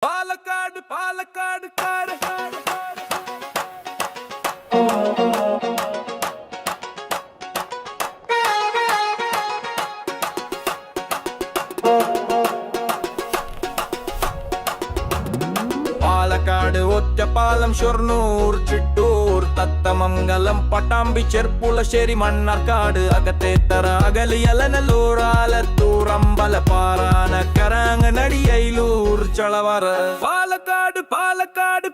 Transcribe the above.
പാലക്കാട് പാലക്കാട് കാട് പാലക്കാട് ഒറ്റപ്പാലം ഷൊർണൂർ ചിറ്റൂർ തത്തമംഗലം പട്ടാമ്പി ചെർപ്പുളശ്ശേരി മണ്ണാർക്കാട് അകത്തേത്തറ അകലിയലനല്ലൂർ ആലത്തൂർ അമ്പലപ്പാറ കരാങ്ങനടി അയിലൂർ ചളവറ പാലക്കാട് പാലക്കാട്